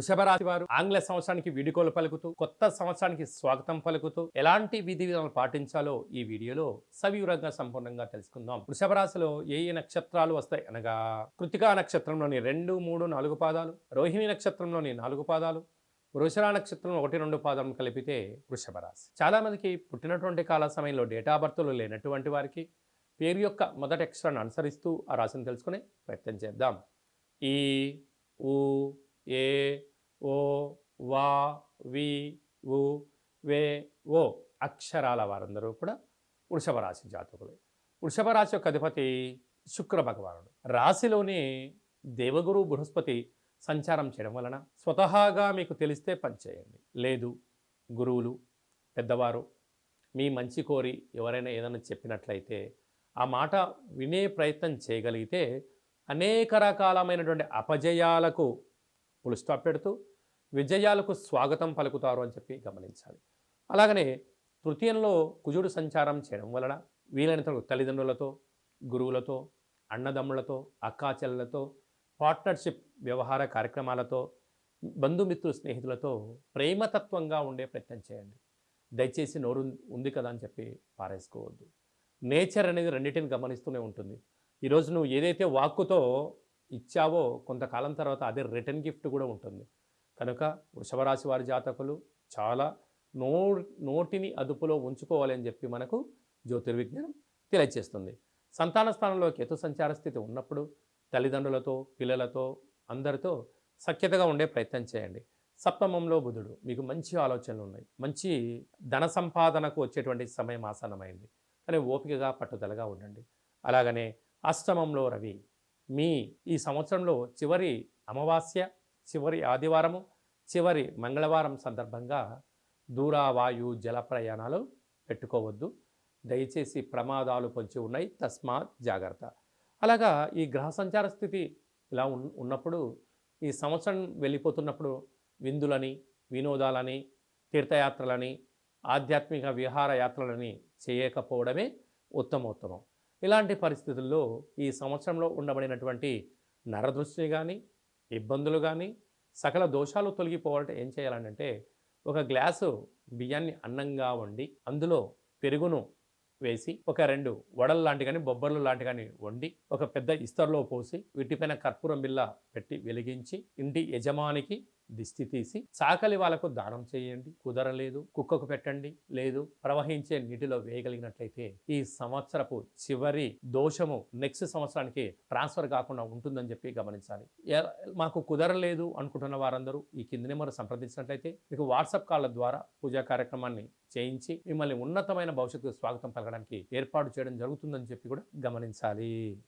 వృషభ రాశి వారు ఆంగ్ల సంవత్సరానికి వీడుకోలు పలుకుతూ కొత్త సంవత్సరానికి స్వాగతం పలుకుతూ ఎలాంటి విధి విధానాలు పాటించాలో ఈ వీడియోలో సవివరంగా సంపూర్ణంగా తెలుసుకుందాం. వృషభ రాశిలో ఏ ఏ నక్షత్రాలు వస్తాయి అనగా కృతికా నక్షత్రంలోని 2, 3, 4 పాదాలు, రోహిణి నక్షత్రంలోని 4 పాదాలు, వృషభ నక్షత్రం 1, 2 పాదాలను కలిపితే వృషభ రాశి. చాలా మందికి పుట్టినటువంటి కాల సమయంలో డేటా బర్త్లు లేనటువంటి వారికి పేరు యొక్క మొదటి అక్షరాన్ని అనుసరిస్తూ ఆ రాశిని తెలుసుకునే ప్రయత్నం చేద్దాం. ఈ ఊ ఏ ఓ వా వి ఉ వే ఓ అక్షరాల వారందరూ కూడా వృషభ రాశి జాతకులే. వృషభ రాశి యొక్క అధిపతి శుక్ర భగవానుడు. రాశిలోని దేవగురు బృహస్పతి సంచారం చేయడం వలన స్వతహాగా మీకు తెలిస్తే పనిచేయండి, లేదు గురువులు పెద్దవారు మీ మంచి కోరి ఎవరైనా ఏదైనా చెప్పినట్లయితే ఆ మాట వినే ప్రయత్నం చేయగలిగితే అనేక రకాలమైనటువంటి అపజయాలకు ఫుల్ స్టాప్ పెడుతూ విజయాలకు స్వాగతం పలుకుతారు అని చెప్పి గమనించాలి. అలాగనే తృతీయంలో కుజుడు సంచారం చేయడం వలన వీలైనంత తల్లిదండ్రులతో, గురువులతో, అన్నదమ్ములతో, అక్కాచెల్లెలతో, పార్ట్నర్షిప్ వ్యవహార కార్యక్రమాలతో, బంధుమిత్రులు, స్నేహితులతో ప్రేమతత్వంగా ఉండే ప్రయత్నం చేయండి. దయచేసి నోరు ఉంది కదా అని చెప్పి పారేసుకోవద్దు. నేచర్ అనేది రెండింటిని గమనిస్తూనే ఉంటుంది. ఈరోజు నువ్వు ఏదైతే వాక్కుతో ఇచ్చావో కొంతకాలం తర్వాత అదే రిటర్న్ గిఫ్ట్ కూడా ఉంటుంది. కనుక వృషభ రాశి వారి జాతకులు చాలా నోటిని అదుపులో ఉంచుకోవాలి అని చెప్పి మనకు జ్యోతిర్విజ్ఞానం తెలియజేస్తుంది. సంతాన స్థానంలో కేతు సంచార స్థితి ఉన్నప్పుడు తల్లిదండ్రులతో, పిల్లలతో, అందరితో సఖ్యతగా ఉండే ప్రయత్నం చేయండి. సప్తమంలో బుధుడు, మీకు మంచి ఆలోచనలు ఉన్నాయి, మంచి ధన సంపాదనకు వచ్చేటువంటి సమయం ఆసన్నమైంది, కానీ ఓపికగా పట్టుదలగా ఉండండి. అలాగనే అష్టమంలో రవి, మీ ఈ సంవత్సరంలో చివరి అమావాస్య, చివరి ఆదివారము, చివరి మంగళవారం సందర్భంగా దూర వాయు జల ప్రయాణాలు పెట్టుకోవద్దు. దయచేసి ప్రమాదాలు పొంచి ఉన్నాయి, తస్మాత్ జాగ్రత్త. అలాగా ఈ గ్రహ సంచార స్థితి ఇలా ఉన్నప్పుడు ఈ సంవత్సరం వెళ్ళిపోతున్నప్పుడు విందులని, వినోదాలని, తీర్థయాత్రలని, ఆధ్యాత్మిక విహార యాత్రలని చేయకపోవడమే ఉత్తమోత్తమం. ఇలాంటి పరిస్థితుల్లో ఈ సంవత్సరంలో ఉండబడినటువంటి నరదృష్టి కానీ, ఇబ్బందులు కానీ, సకల దోషాలు తొలగిపోవాలంటే ఏం చేయాలంటే ఒక గ్లాసు బియ్యాన్ని అన్నంగా వండి అందులో పెరుగును వేసి ఒక 2 వడలు లాంటి కానీ బొబ్బర్లు లాంటి కానీ వండి ఒక పెద్ద ఇస్తర్లో పోసి వీటిపైన కర్పూరం బిళ్ళ పెట్టి వెలిగించి ఇంటి యజమానికి దిష్టి తీసి చాకలి వాళ్ళకు దానం చేయండి. కుదరలేదు కుక్కకు పెట్టండి, లేదు ప్రవహించే నీటిలో వేయగలిగినట్లయితే ఈ సంవత్సరపు చివరి దోషము నెక్స్ట్ సంవత్సరానికి ట్రాన్స్ఫర్ కాకుండా ఉంటుందని చెప్పి గమనించాలి. మాకు కుదరలేదు అనుకుంటున్న వారందరూ ఈ కింది నెంబర్ సంప్రదించినట్లయితే మీకు వాట్సాప్ కాళ్ళ ద్వారా పూజా కార్యక్రమాన్ని చేయించి మిమ్మల్ని ఉన్నతమైన భవిష్యత్తుకు స్వాగతం పలకడానికి ఏర్పాటు చేయడం జరుగుతుందని చెప్పి కూడా గమనించాలి.